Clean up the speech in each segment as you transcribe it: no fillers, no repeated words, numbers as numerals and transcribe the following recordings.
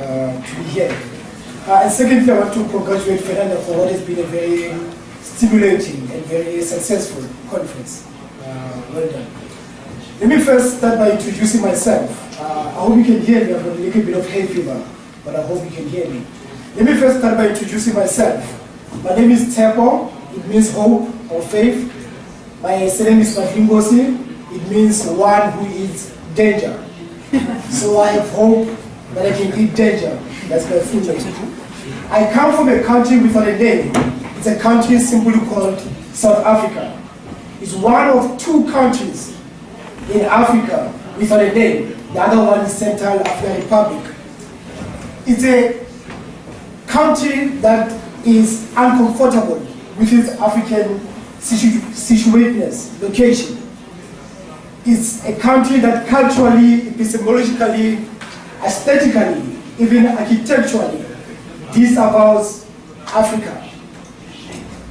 to be here. And secondly, I want to congratulate Fernanda for what has been a very stimulating and very successful conference. Well done. Let me first start by introducing myself. I hope you can hear me. I've got a little bit of hay fever, but I hope you can hear me. Let me first start by introducing myself. My name is Tshepo. It means hope or faith. My surname is Madlingozi. It means one who eats danger. So I have hope that I can eat danger. That's my full name. I come from a country without a name. It's a country simply called South Africa. It's one of two countries in Africa without a name. The other one is Central African Republic. It's a country that is uncomfortable with its African situaedness, location. It's a country that culturally, epistemologically, aesthetically, even architecturally, disavows Africa.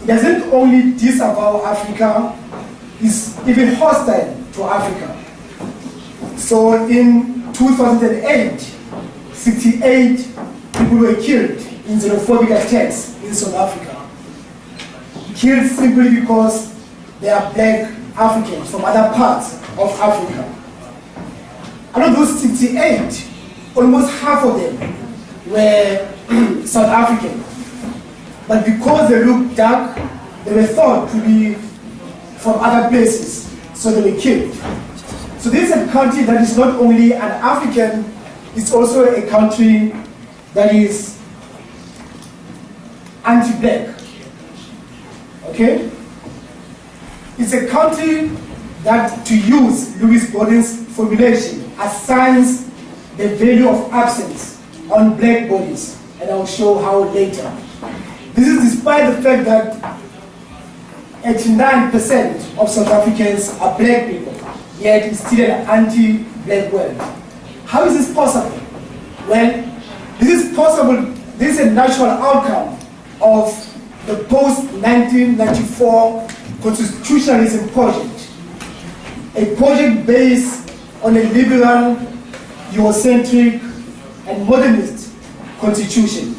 It doesn't only disavow Africa, it's even hostile to Africa. So in 2008, 68 people were killed in xenophobic attacks in South Africa. Killed simply because they are black Africans from other parts of Africa. Out of those 68, almost half of them were South African. But because they looked dark, they were thought to be from other places, so they were killed. So this is a country that is not only an African, it's also a country that is anti-black. Okay? It's a country that, to use Louis Boden's formulation, assigns the value of absence on black bodies, and I'll show how later. This is despite the fact that 89% of South Africans are black people, yet it's still an anti-black world. How is this possible? Well, this is possible, this is a natural outcome of the post-1994 constitutionalism project, a project based on a liberal, Eurocentric, and modernist constitution.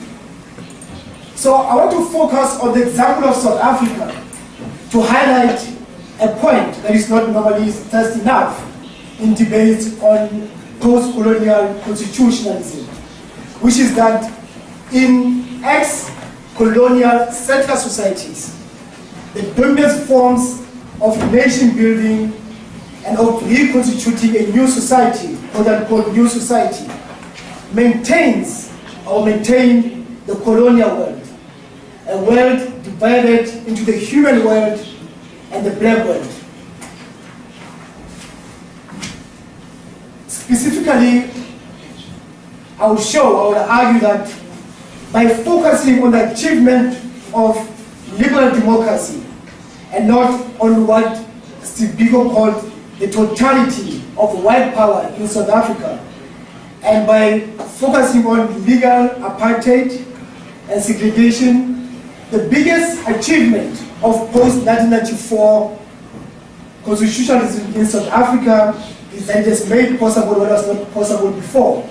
So I want to focus on the example of South Africa to highlight a point that is not normally stressed enough in debates on post-colonial constitutionalism, which is that in ex-colonial settler societies, the dominant forms of nation building and of reconstituting a new society, quote-unquote new society, maintained the colonial world, a world divided into the human world and the black world. Specifically, I will argue that by focusing on the achievement of liberal democracy and not on what Steve Biko called the totality of white power in South Africa, and by focusing on legal apartheid and segregation, the biggest achievement of post-1994 constitutionalism in South Africa is that it has made possible what was not possible before,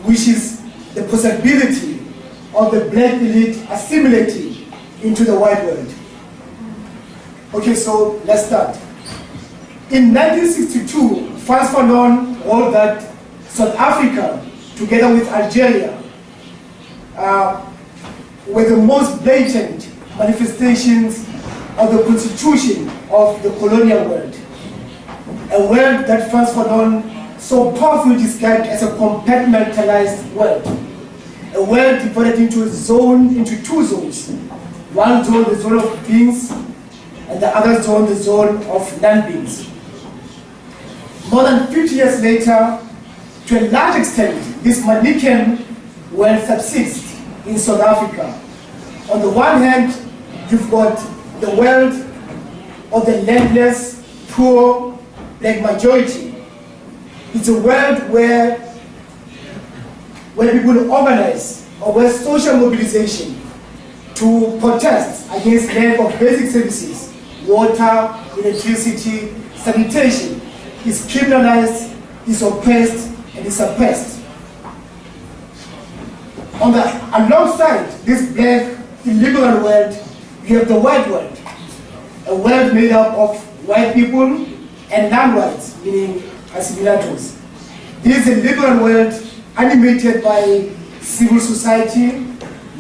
which is the possibility of the black elite assimilating into the white world. Okay, so let's start. In 1962, Frantz Fanon wrote that South Africa, together with Algeria, were the most blatant manifestations of the constitution of the colonial world. A world that Frantz Fanon so powerfully described as a compartmentalized world. A world divided into two zones. One zone, the zone of beings, and the other zone, the zone of non-beings. More than 50 years later, to a large extent, this Manichaean world subsists in South Africa. On the one hand, you've got the world of the landless, poor, black majority. It's a world where people organize, or where social mobilization to protest against lack of basic services, water, electricity, sanitation, is criminalized, is oppressed, and is suppressed. Alongside this black, illiberal world, you have the white world, a world made up of white people and non-whites, meaning assimilators. This is a liberal world animated by civil society,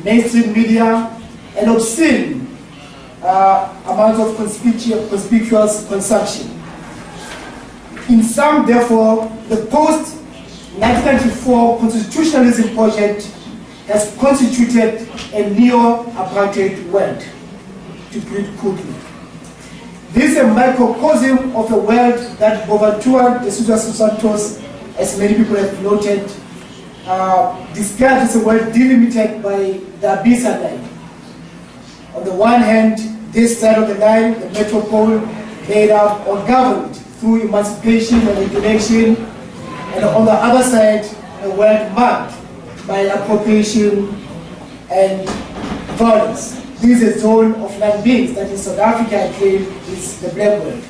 mainstream media, and obscene amounts of conspicuous consumption. In sum, therefore, the post-1994 constitutionalism project has constituted a neo-apartheid world, to put it crudely. This is a microcosm of a world that Boaventura de Sousa Santos, as many people have noted, described as a world delimited by the Abyssal line. On the one hand, this side of the line, the metropole, made up or governed through emancipation and regulation, and on the other side, a world marked by appropriation and violence. This is a zone of land beings that in South Africa I claim is the black world.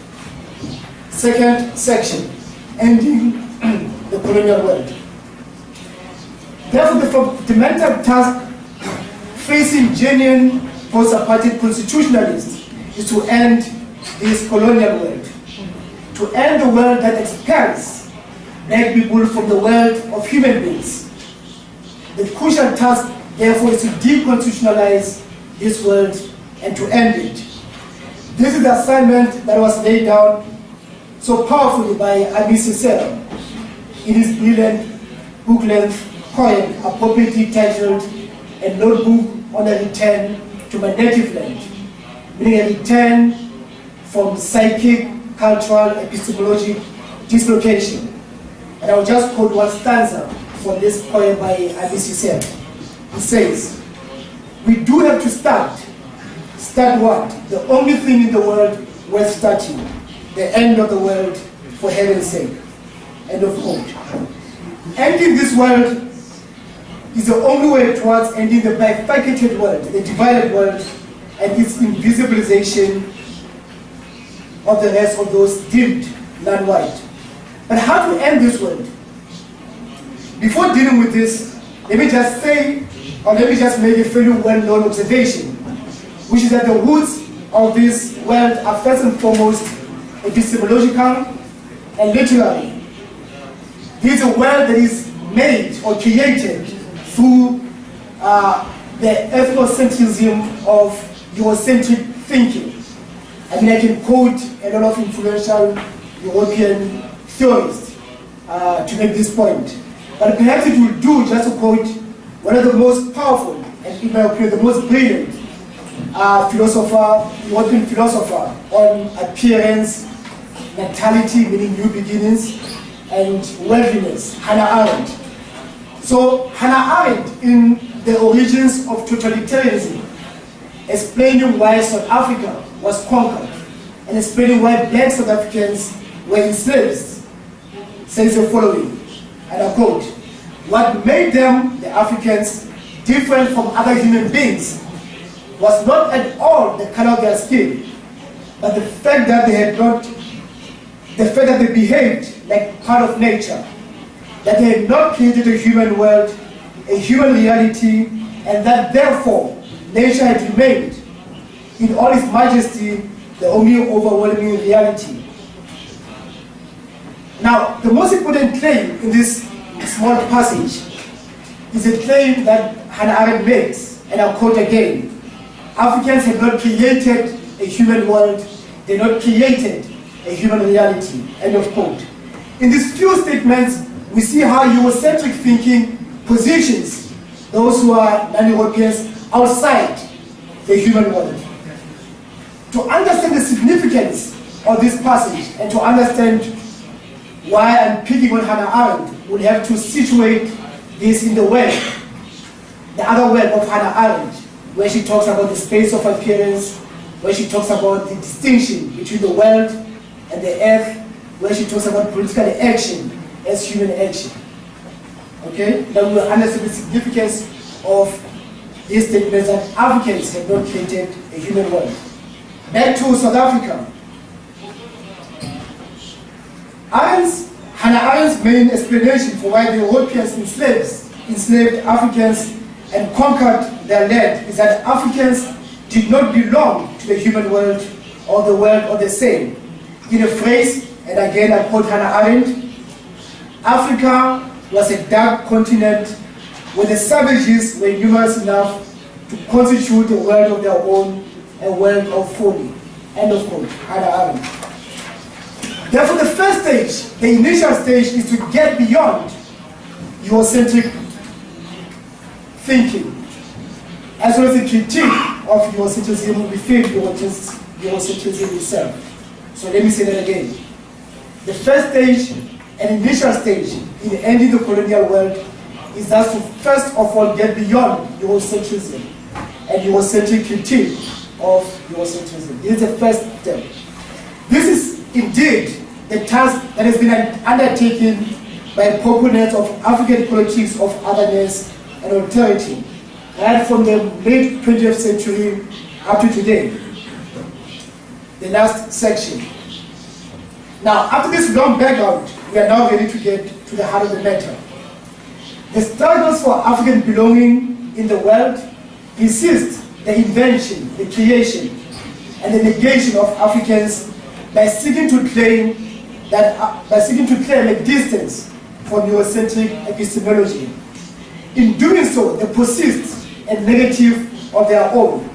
Second section, ending the colonial world. Therefore, the fundamental task facing genuine post-apartheid constitutionalists is to end this colonial world, to end the world that expels black people from the world of human beings. The crucial task, therefore, is to deconstitutionalize this world and to end it. This is the assignment that was laid down so powerfully by Ami Cicero in his brilliant book-length poem, appropriately titled A Notebook on a Return to My Native Land, meaning a return from psychic, cultural, epistemologic dislocation. And I will just quote one stanza from this poem by Ami Cicero. It says, "We do have to start. Start what? The only thing in the world worth starting. The end of the world, for heaven's sake." End of quote. Ending this world is the only way towards ending the bifurcated world, the divided world, and its invisibilization of the rest of those deemed non-white. But how to end this world? Before dealing with this, let me just say, or let me just make a fairly well-known observation, which is that the roots of this world are first and foremost epistemological and literary. This is a world that is made or created through the ethnocentrism of Eurocentric thinking. I mean, I can quote a lot of influential European theorists to make this point. But perhaps it will do just to quote one of the most powerful, and in my opinion, the most brilliant European philosopher on appearance, natality, meaning new beginnings, and worldliness, Hannah Arendt. So Hannah Arendt, in The Origins of Totalitarianism, explaining why South Africa was conquered, and explaining why black South Africans were enslaved, says the following, and I quote, "What made them, the Africans, different from other human beings was not at all the color of their skin, but the fact that they behaved like part of nature, that they had not created a human world, a human reality, and that therefore nature had remained in all its majesty the only overwhelming reality." Now, the most important claim in this small passage is a claim that Hannah Arendt makes, and I'll quote again, "Africans have not created a human world, they have not created a human reality," end of quote. In these few statements, we see how Eurocentric thinking positions those who are non-Europeans outside the human world. To understand the significance of this passage and to understand why I'm picking on Hannah Arendt, we'll have to situate this in the web, the other web of Hannah Arendt, where she talks about the space of appearance, where she talks about the distinction between the world and the earth, where she talks about political action as human action. Okay? Then we'll understand the significance of these statements that Africans have not created a human world. Back to South Africa. Hannah Arendt's main explanation for why the Europeans enslaved Africans and conquered their land is that Africans did not belong to the human world or the world or the same. In a phrase, and again I quote Hannah Arendt, Africa was a dark continent where the savages were numerous enough to constitute a world of their own, a world of folly. End of quote, Hannah Arendt. Therefore, the first stage, the initial stage, is to get beyond Eurocentric thinking, as well as the critique of Eurocentrism within Eurocentrism itself. So let me say that again. The first stage, an initial stage in ending the colonial world, is thus to first of all get beyond Eurocentrism and Eurocentric critique of Eurocentrism. This is the first step. This is indeed the task that has been undertaken by proponents of African politics of otherness and alterity, right from the late 20th century up to today. The last section. Now, after this long background, we are now ready to get to the heart of the matter. The struggles for African belonging in the world resist the invention, the creation, and the negation of Africans by seeking to claim a distance from Eurocentric epistemology. In doing so, they persist a narrative of their own.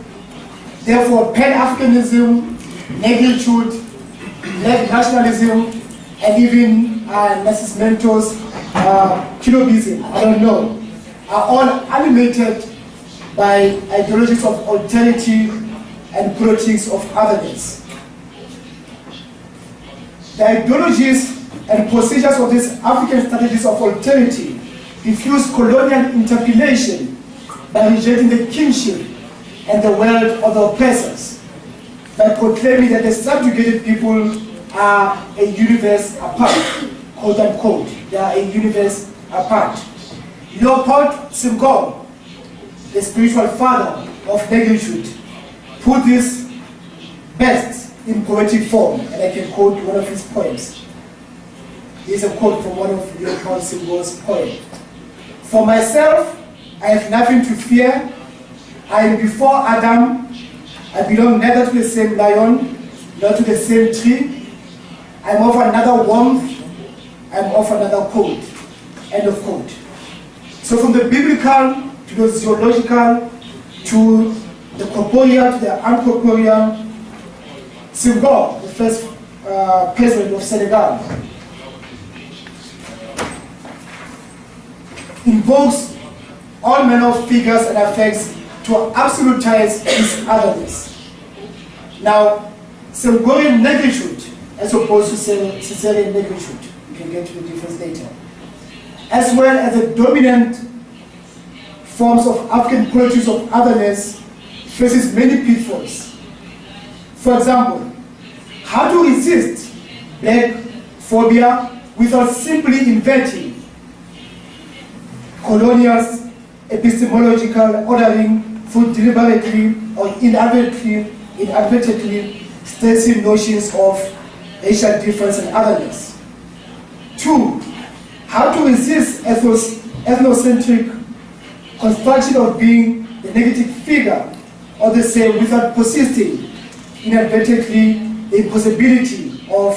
Therefore, Pan-Africanism, negritude, nationalism, and even Nascimento Kilobism, I don't know, are all animated by ideologies of alterity and politics of otherness. The ideologies and procedures of these African strategies of alterity refuse colonial interpellation by rejecting the kinship and the world of the oppressors, by proclaiming that the subjugated people are a universe apart, quote unquote. They are a universe apart. Leopold Senghor, the spiritual father of negritude, put this best in poetic form, and I can quote one of his poems. Here's a quote from one of Leopold Senghor's poems. For myself, I have nothing to fear. I am before Adam. I belong neither to the same lion, nor to the same tree. I am of another warmth. I am of another cold. End of quote. So from the biblical to the zoological to the corporeal to the uncorporeal, Senghor, the first president of Senegal, invokes all manner of figures and effects to absolutize his otherness. Now, Senghorian negritude, as opposed to Caesarean negritude, we can get to the difference later, as well as the dominant forms of African politics of otherness, faces many pitfalls. For example, how to resist black phobia without simply inventing colonial epistemological ordering through deliberately or inadvertently stressing notions of racial difference and otherness. 2. How to resist ethnocentric construction of being the negative figure of the same without persisting inadvertently the impossibility of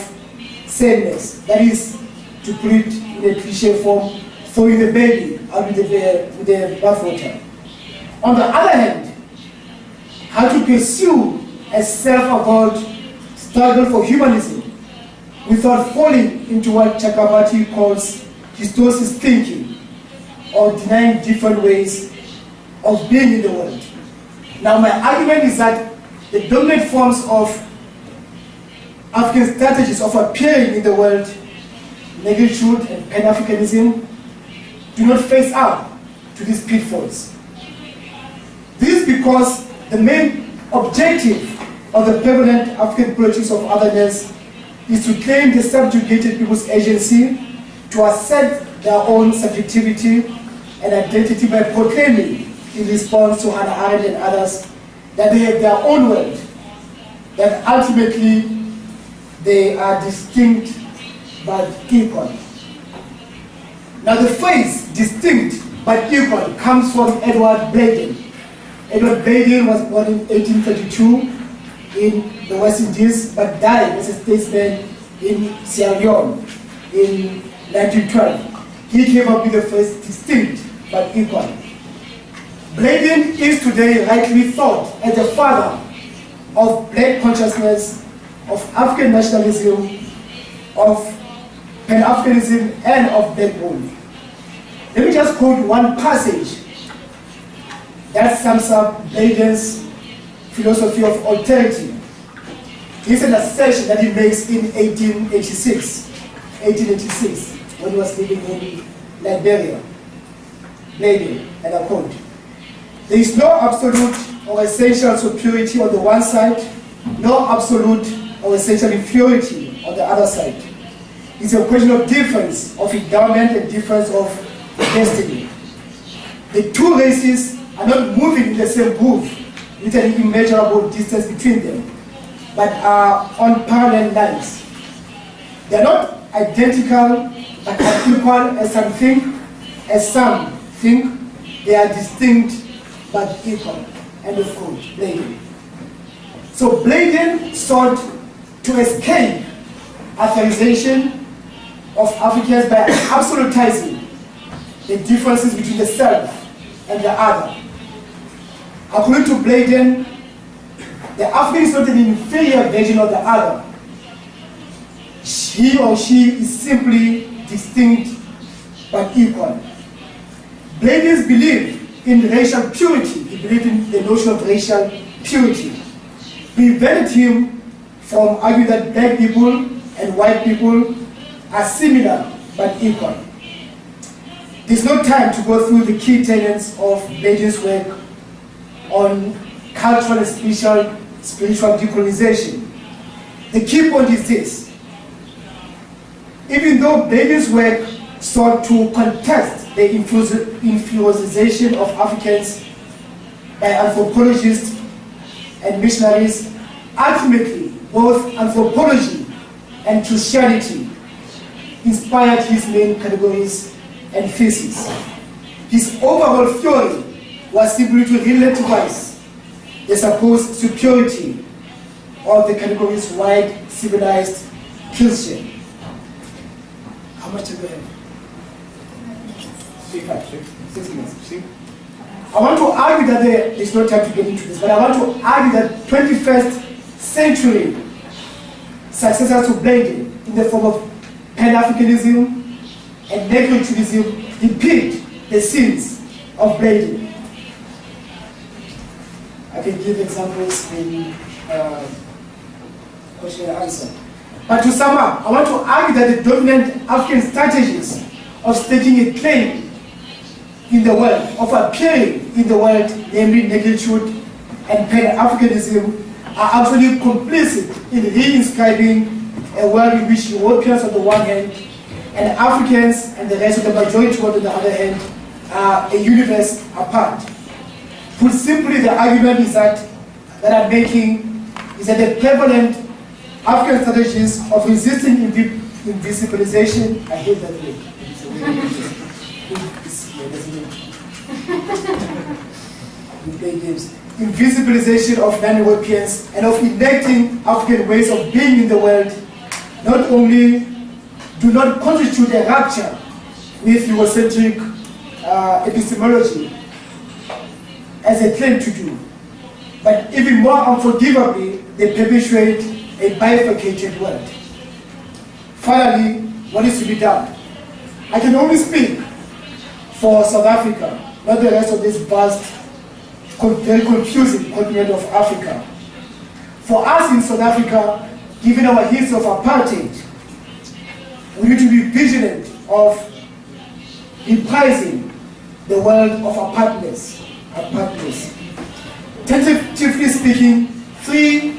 sameness. That is, to put it in a cliche form, throwing the baby out with the bathwater. On the other hand, how to pursue a self-avowed struggle for humanism without falling into what Chakrabarty calls historicist thinking or denying different ways of being in the world. Now, my argument is that the dominant forms of African strategies of appearing in the world, negritude and Pan-Africanism, do not face up to these pitfalls. This is because the main objective of the prevalent African politics of otherness is to claim the subjugated people's agency, to assert their own subjectivity and identity by proclaiming, in response to Hannah Arendt and others, that they have their own world, that ultimately they are distinct but equal. Now the phrase distinct but equal comes from Edward Braden. Edward Braden was born in 1832 in the West Indies, but died as a statesman in Sierra Leone in 1912. He came up with the first distinct but equal. Braden is today rightly thought as the father of black consciousness, of African nationalism, of Pan-Africanism, and of black rule. Let me just quote one passage that sums up Braden's philosophy of alterity. It's an assertion that he makes in 1886, when he was living in Liberia. Braden, and I quote, "There is no absolute or essential superiority on the one side, no absolute or essential inferiority on the other side. It's a question of difference of endowment and difference of destiny. The two races are not moving in the same groove with an immeasurable distance between them, but are on parallel lines. They are not identical, but are equal as some think, they are distinct but equal." End of quote, Braden. So Braden sought to escape authorization of Africans by absolutizing the differences between the self and the other. According to Braden, the African is not an inferior version of the other. He or she is simply distinct but equal. Braden's belief in racial purity, he believed in the notion of racial purity, prevented him from arguing that black people and white people are similar but equal. There's no time to go through the key tenets of Braden's work on cultural and spiritual decolonization. The key point is this: even though Braden's work sought to contest the inferiorization of Africans by anthropologists and missionaries, ultimately both anthropology and Christianity inspired his main categories and theses. His overall theory was simply to relativize the supposed superiority of the categories white, civilized, Christian. How much do we have? 6 minutes. See? I want to argue that there's no time to get into this, but I want to argue that 21st century successors to Braden in the form of Pan-Africanism and Negroturism repeat the sins of Braden. I can give examples in question and answer. But to sum up, I want to argue that the dominant African strategies of stating a claim in the world, of appearing in the world, namely negritude and Pan-Africanism, are actually complicit in reinscribing a world in which Europeans on the one hand and Africans and the rest of the majority world on the other hand are a universe apart. Put simply, the argument is that I'm making is that the prevalent African strategies of resisting invisibilization, I hate that word. We play games. Invisibilization of non-Europeans and of enacting African ways of being in the world not only do not constitute a rupture with Eurocentric epistemology as they claim to do, but even more unforgivably, they perpetuate a bifurcated world. Finally, what is to be done? I can only speak for South Africa, not the rest of this vast, very confusing continent of Africa. For us in South Africa, given our history of apartheid, we need to be vigilant of reprising the world of apartness. Tentatively speaking, three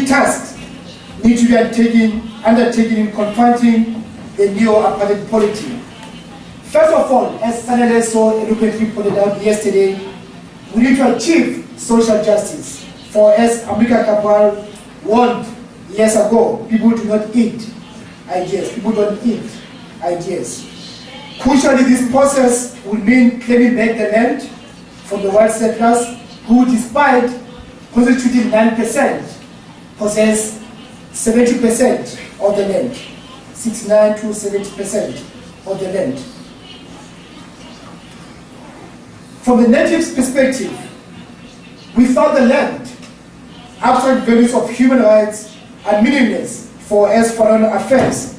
tasks need to be undertaken in confronting the neo-apartheid polity. First of all, as Sanele so eloquently pointed out yesterday, we need to achieve social justice. For as Amilcar Cabral warned years ago, people do not eat ideas. People don't eat ideas. Crucially, this process would mean claiming back the land from the white settlers who, despite constituting 9%, possess 70% of the land, 69 to 70% of the land. From the natives' perspective, without the land, abstract values of human rights are meaningless for as foreign affairs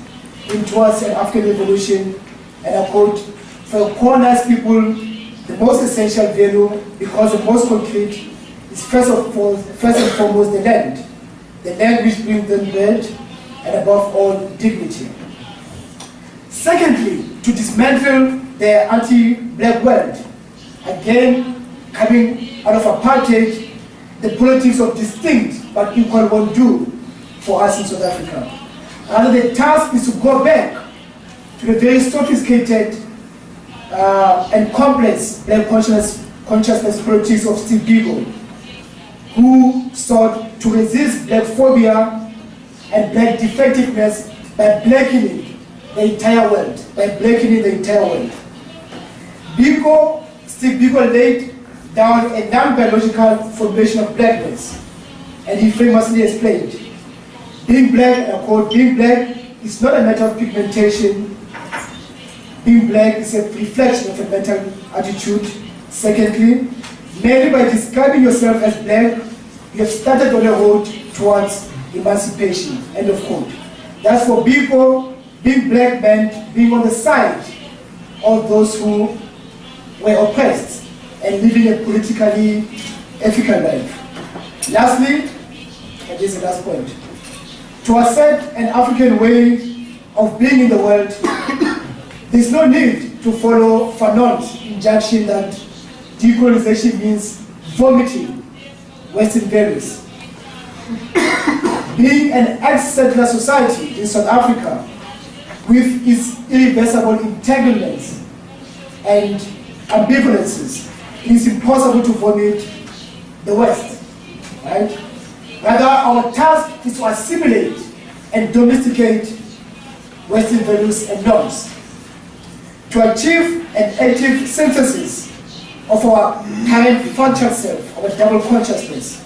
in towards an African revolution. And I quote, for colonized people, the most essential value, because the most concrete, is first and foremost the land which brings them bread, and above all, dignity. Secondly, to dismantle the anti-black world, again, coming out of apartheid, the politics of distinct but equal won't do for us in South Africa. Rather, the task is to go back to the very sophisticated and complex black consciousness politics of Steve Biko, who sought to resist black phobia and black defectiveness by blackening the entire world, Steve Biko laid down a non-biological formation of blackness, and he famously explained, being black, and I quote, being black is not a matter of pigmentation. Being black is a reflection of a mental attitude. Secondly, merely by describing yourself as black, you have started on a road towards emancipation, end of quote. That's for people, being black meant being on the side of those who were oppressed and living a politically ethical life. Lastly, and this is the last point, to assert an African way of being in the world, there's no need to follow Fanon's injunction that decolonization means vomiting Western values. Being an ex-settler society in South Africa, with its irreversible entanglements and ambivalences, it is impossible to vomit the West, right? Rather, our task is to assimilate and domesticate Western values and norms. To achieve an active synthesis of our current functional self, our double consciousness,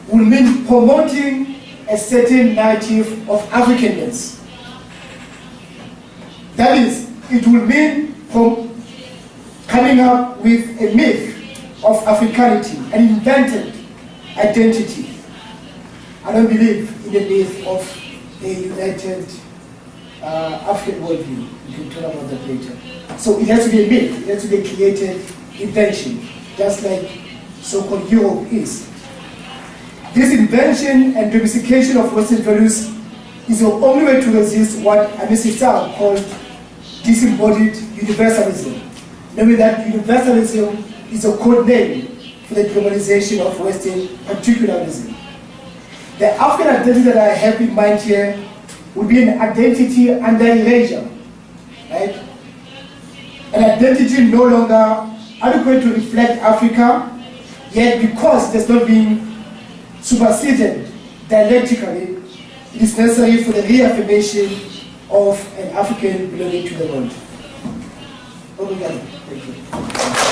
will mean promoting a certain narrative of Africanness. That is, it will mean coming up with a myth of Africanity, an invented identity. I don't believe in the myth of a united African worldview. We can talk about that later. So it has to be a myth, it has to be a created invention, just like so-called Europe is. This invention and domestication of Western values is the only way to resist what Amesita called disembodied universalism, knowing that universalism is a code name for the globalization of Western particularism. The African identity that I have in mind here would be an identity under erasure, right? An identity no longer adequate to reflect Africa, yet because it has not been superseded dialectically, it is necessary for the reaffirmation of an African belonging to the world. Obrigado. Thank you.